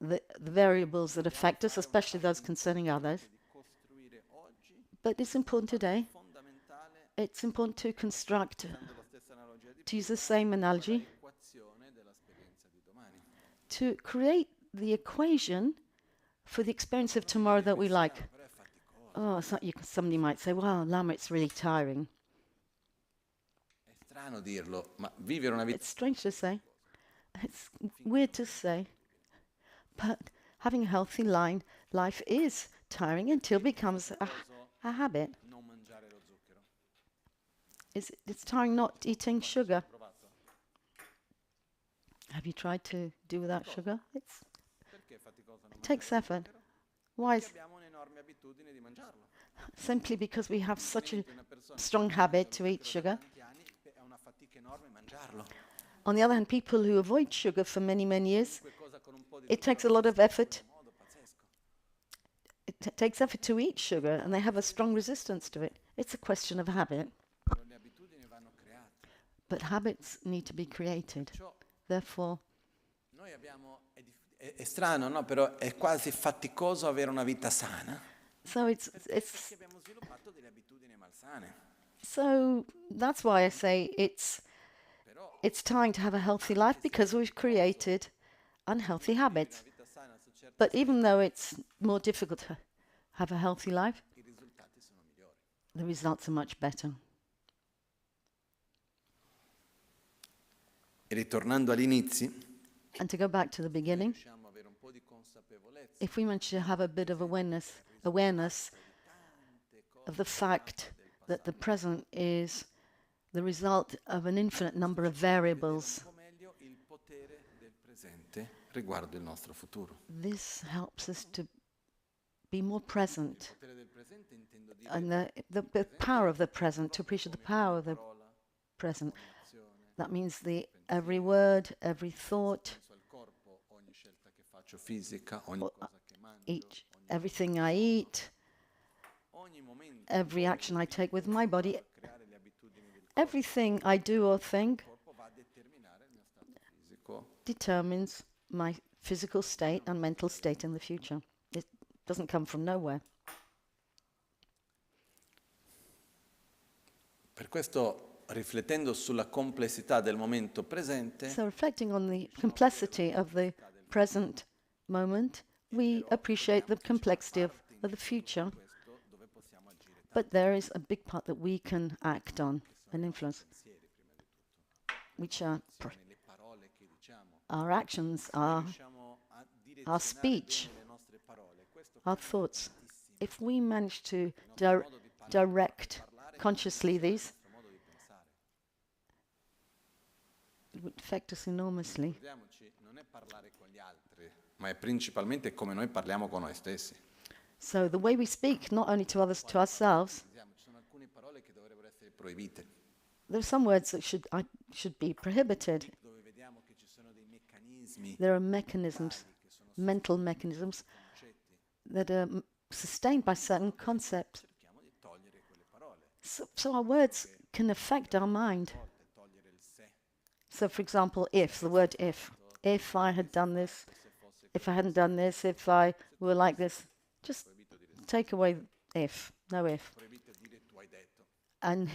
the variables that affect us, especially those concerning others, di costruire oggi, but it's important today. fondamentale, It's important to construct, usando la stessa analogia di to use the prima, same analogy, l'equazione dell'esperienza di domani. to create the equation for the experience of tomorrow that we like. Però è faticoso, Oh, somebody might say, well, Lama, it's really tiring. è strano dirlo, ma vivere una vita It's strange to say. It's weird to say. But having a healthy life is tiring until it becomes a habit. non mangiare lo zucchero. It's tiring not eating sugar. Provato? Have you tried to do without sugar? Perché è faticoso non It takes mangiare lo effort. zucchero? Why? Perché abbiamo un'enorme abitudine di mangiarlo. Simply because we have such a Una persona strong che habit mangia to lo eat zucchero da sugar. tanti anni, è una fatica enorme mangiarlo. On the other hand, people who avoid sugar for many, many years, Qualunque cosa con un po' di it takes a zucchero lot of fa effort. in un modo pazzesco. It takes effort to eat sugar, and they have a strong resistance to it. It's a question of habit. Però le abitudini vanno create. But habits need to be created. Perciò Therefore, noi abbiamo, è strano, no? Però è quasi faticoso avere una vita sana. so Perché abbiamo sviluppato delle abitudini malsane. so that's why I say Però it's time to have a healthy life because we've created unhealthy habits. una vita sana su certi But even though it's more difficult to have a healthy life, i risultati sono migliori. the results are much better. E ritornando agli inizi, And to go back to the beginning, riusciamo ad avere un po' di consapevolezza if we manage to have a bit of awareness of the fact that the present is the result of an infinite number of variables, un po' meglio il potere del presente riguardo il nostro futuro. this helps us to be more present. Il potere del presente intendo dire And the power of the present, to appreciate the power of the parola, present. azione, That means every word, every thought, penso al corpo, ogni scelta che faccio fisica, ogni cosa che mangio, everything I eat, ogni momento every action I take with my body, creare le abitudini del corpo everything I do or think va a determinare il mio stato fisico. determines my physical state and mental state in the future. It doesn't come from nowhere. Per questo, riflettendo sulla complessità del momento presente, So reflecting on the complexity of the present moment, we appreciate the complexity of the future. questo dove possiamo agire But there is a big part that we can act on and influence, pensieri prima di tutto. which are Le parole che diciamo, our actions, riusciamo a direzionare speech, bene le nostre parole. Questo our thoughts. tantissimo. If we manage to Il nostro modo di direct parlare consciously condiziona il these, nostro modo di pensare. would affect us enormously. Ricordiamoci, non è parlare con gli altri, ma è principalmente come noi parliamo con noi stessi. So the way we speak, not only to others, to ourselves, Ci sono alcune parole che dovrebbero essere proibite, there are some words that should be prohibited. dove vediamo che ci sono dei meccanismi There are mechanisms, che sono mental mechanisms, concetti. that are sustained by certain concepts. Cerchiamo di togliere quelle parole, So our words can affect our mind. a volte togliere il se. So, for example, if, the word if I had done this, if I hadn't done this, if I were like this, just take away if, no if. Proibito dire tu hai detto, And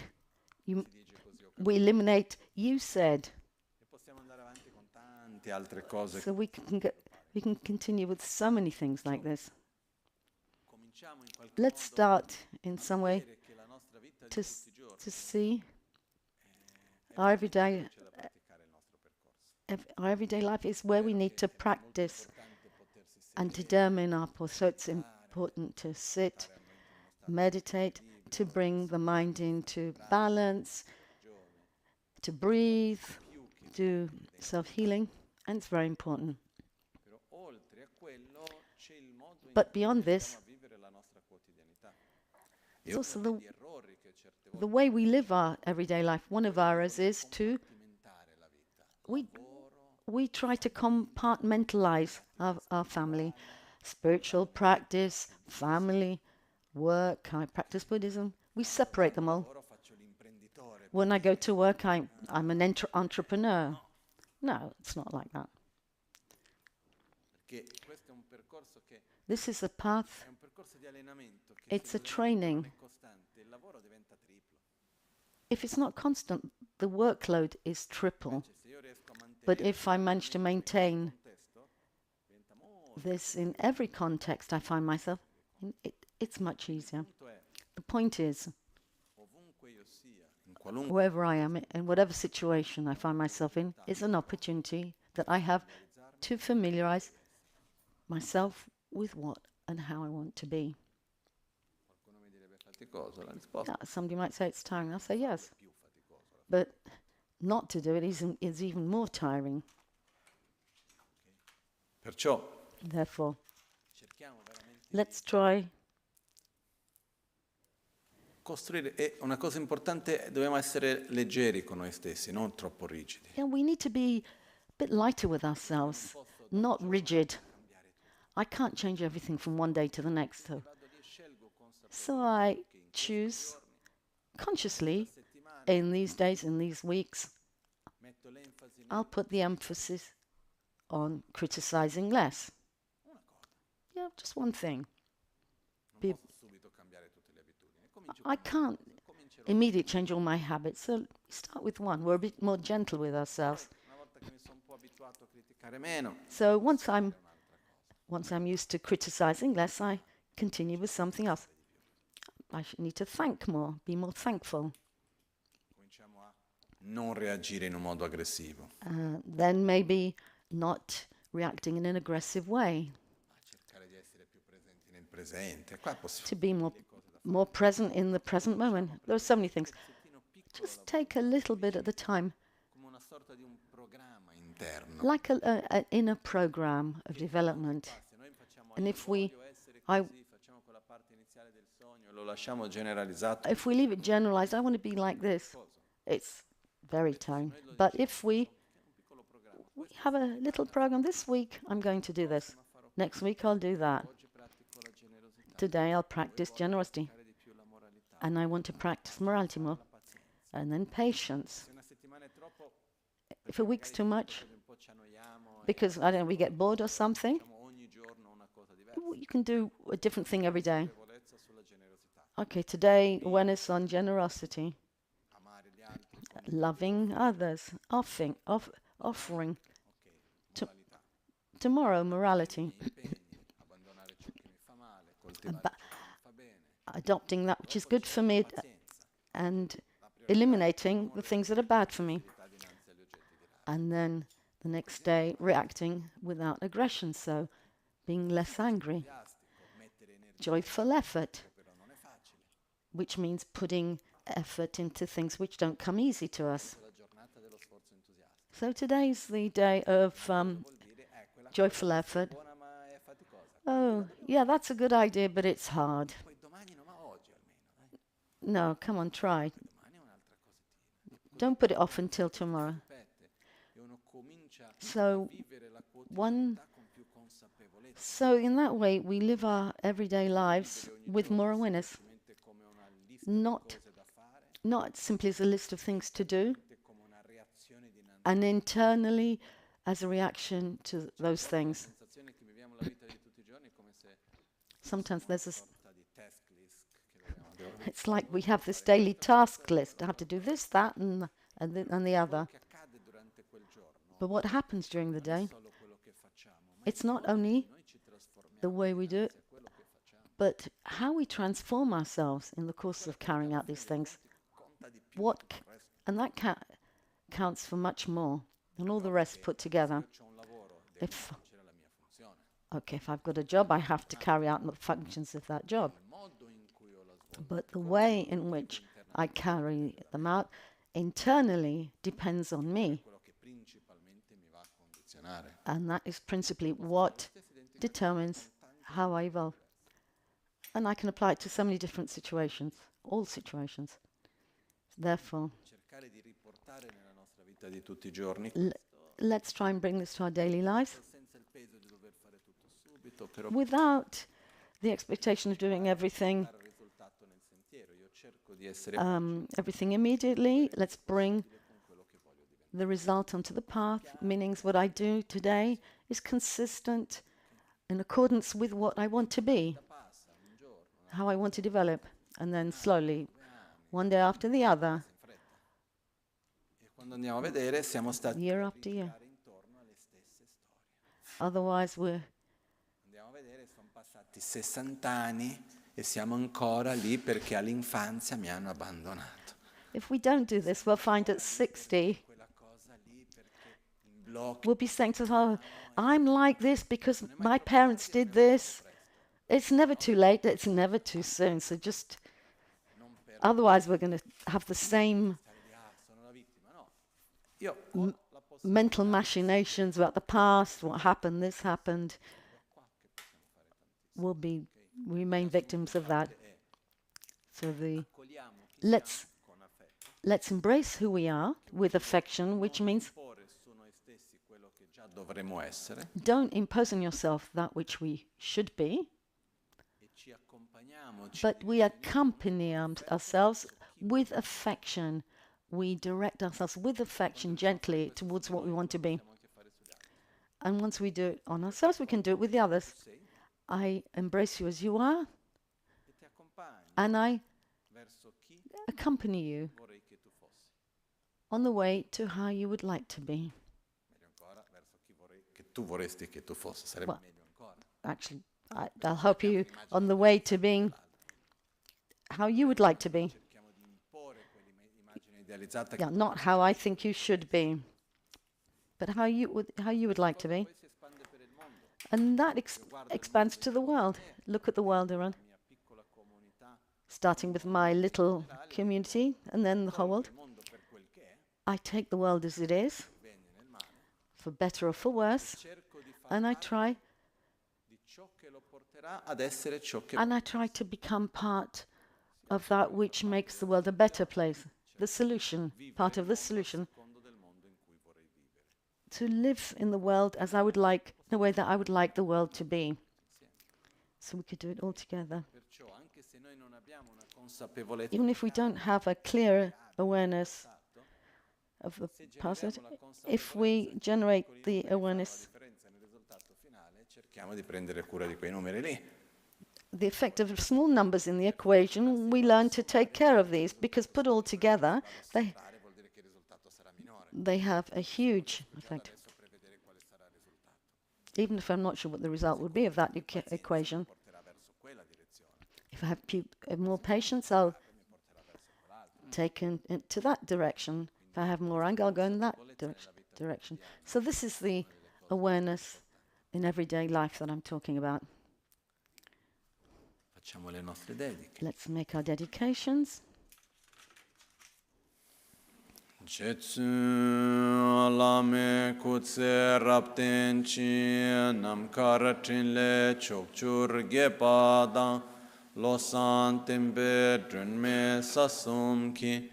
you, si dice così o così. we eliminate you said. E possiamo andare avanti con tante altre cose. So we can continue with so many things like this. Cominciamo in qualche Let's modo start in some way vedere che la nostra vita di to, tutti i giorni to see è our everyday, c'è da praticare il nostro percorso. our everyday life is where we need to practice Importante potersi and sedere, determine our pose. So it's important to sit, meditate, to bring the mind into balance, to breathe, do self-healing, and it's very important. però oltre a quello c'è il modo in But cui beyond riusciamo this, a vivere la nostra quotidianità. it's also Gli errori che certe the volte way we live our everyday life. One of ours is to compartimentare la vita. we Lavoro, we try to compartmentalize our family, spiritual practice, family, work. I practice Buddhism. We separate them all. lavoro faccio l'imprenditore, When I go to work, I'm an entrepreneur. No, it's not like that. perché questo è un percorso che This is a path. è un percorso di allenamento che It's se a l'allenamento training. non è costante, il lavoro diventa triplo. If it's not constant, the workload is triple. Cioè, se io riesco a mantenere But if I manage to maintain contesto, diventa molto. this in every context I find myself in, it's much easier. Il punto è, The point is, ovunque io sia, in qualunque wherever I am, in whatever situation I find myself in, is an opportunity that I have to familiarize myself with what and how I want to be. qualcuno mi direbbe faticoso, la risposta Yeah, somebody might say it's tiring. I'll say yes. è più faticosa. But not to do it is even more tiring. Perciò Therefore, cerchiamo veramente let's try. costruire, e una cosa importante, dobbiamo essere leggeri con noi stessi, non troppo rigidi. Yeah, we need to be a bit lighter with ourselves, not rigid. I can't change everything from one day to the next, though. Vado lì e scelgo So I choose consciously in these days, in these weeks, metto l'enfasi in I'll put the emphasis on criticizing less. una cosa. Yeah, just one thing. Non Be- posso subito cambiare tutte le abitudini. Comincio I can't comincerò immediately change all my habits. So we start with one. We're a bit more gentle with ourselves. una volta che mi sono un po' abituato a criticare meno, So un'altra cosa. once I'm used to criticizing less, I continue with something else. I need to thank more, be more thankful. Cominciamo a non reagire in un modo aggressivo, Then maybe not reacting in an aggressive way, a cercare di essere più presenti nel presente. Qua possiamo to be more present in the present moment. There are so many things. pezzettino piccolo, Just take a little bit at a time, come una sorta di un programma interno. like an inner program of development. Se noi facciamo And if we, voglio essere I, così, facciamo quella parte iniziale del sogno, lo lasciamo generalizzato, if we leave it generalized, I want to be like this. It's very tiring. But if we have a little program, this week I'm going to do this. Next week I'll do that. oggi pratico la generosità, Today I'll practice generosity. fare di più la moralità, And I want to practice morality more. la pazienza. And then patience. Se una settimana è troppo, If a week's too much, un po' ci annoiamo e because, I don't know, we get bored or something, facciamo ogni giorno una cosa diversa. you can do a different thing every day. Consapevolezza sulla generosità, Okay, today, awareness on generosity, amare gli altri, loving others, offering. ok, To- moralità, Tomorrow, morality, impegni, abbandonare ciò che mi fa male, coltivare Ba- ciò che mi fa bene, adopting that which is good for me pazienza, and eliminating the things that are bad for me. dinanzi agli oggetti di rabbia. And then the next day, reacting without aggression, so being less angry. Entusiastico, mettere energia, Joyful effort, però non è facile. which means putting effort into things which don't come easy to us. La giornata dello sforzo entusiastico. So today's the day of joyful effort. Oh, yeah, that's a good idea, but it's hard. No, come on, try. Don't put it off until tomorrow. So in that way, we live our everyday lives with more awareness, not simply as a list of things to do, and internally as a reaction to those things. Sometimes it's like we have this daily task list. I have to do this, that, and the other. But what happens during the day, it's not only the way we do it, but how we transform ourselves in the course of carrying out these things. And that counts for much more than all the rest put together. If I've got a job, I have to carry out the functions of that job. But the way in which I carry them out internally depends on me. And that is principally what determines how I evolve. And I can apply it to so many different situations, all situations. Therefore, let's try and bring this to our daily lives without the expectation of doing everything immediately. Let's bring the result onto the path, meaning what I do today is consistent in accordance with what I want to be, how I want to develop, and then slowly, one day after the other, year after year. Otherwise, we're 60 anni e siamo ancora lì perché all'infanzia mi hanno abbandonato. If we don't do this, we'll find at 60, we'll be saying to us, oh, I'm like this because my parents did this. It's never too late, it's never too soon. So just, otherwise we're going to have the same mental machinations about the past, what happened, this happened. We'll remain victims of that. So let's embrace who we are with affection, which means don't impose on yourself that which we should be, but we accompany ourselves with affection. We direct ourselves with affection gently towards what we want to be. And once we do it on ourselves, we can do it with the others. I embrace you as you are, and I accompany you on the way to how you would like to be. Well, actually, I'll help you on the way to being how you would like to be. Yeah, not how I think you should be, but how you would like to be. And that expands to the world. Look at the world around. Starting with my little community and then the whole world. I take the world as it is, for better or for worse, and I try to become part of that which makes the world a better place. The solution, part of the solution. To live in the world as I would like, the way that I would like the world to be. So we could do it all together. Even if we don't have a clear awareness of the past, if we generate the awareness, the effect of small numbers in the equation, we learn to take care of these, because put all together, they have a huge effect. Even if I'm not sure what the result would be of that equation. If I have more patience, I'll take into that direction. If I have more anger, I'll go in that direction. So this is the awareness in everyday life that I'm talking about. Let's make our dedications. Jetsu Lama Kutse Raptenchi Namkaratin Le Chokchur Gepada Losan Tembe Drunme Sasumki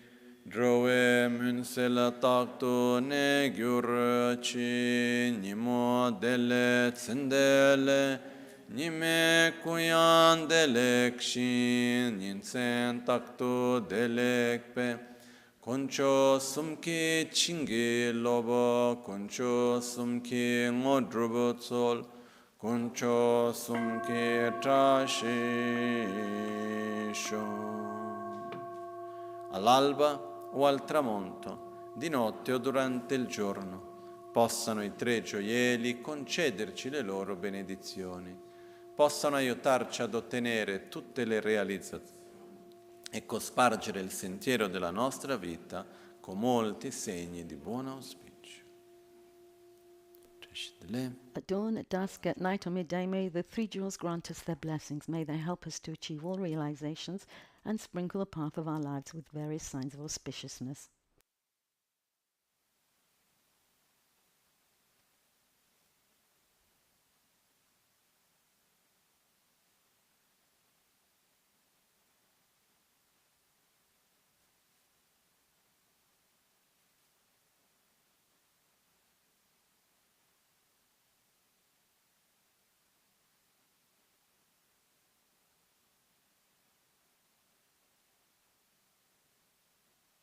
Drowe Munsela Takto Ne Gyurchi Nimo Dele Tsendele Nime Kuyan Delekshin Ninsen Takto Delekpe Concho sumki chingi lobo, concho sumki ngodrubo sol, concho sumki trashisho. All'alba o al tramonto, di notte o durante il giorno, possano i tre gioielli concederci le loro benedizioni, possano aiutarci ad ottenere tutte le realizzazioni e cospargere il sentiero della nostra vita con molti segni di buon auspicio. At dawn, at dusk, at night or midday, may the three jewels grant us their blessings. May they help us to achieve all realizations and sprinkle the path of our lives with various signs of auspiciousness.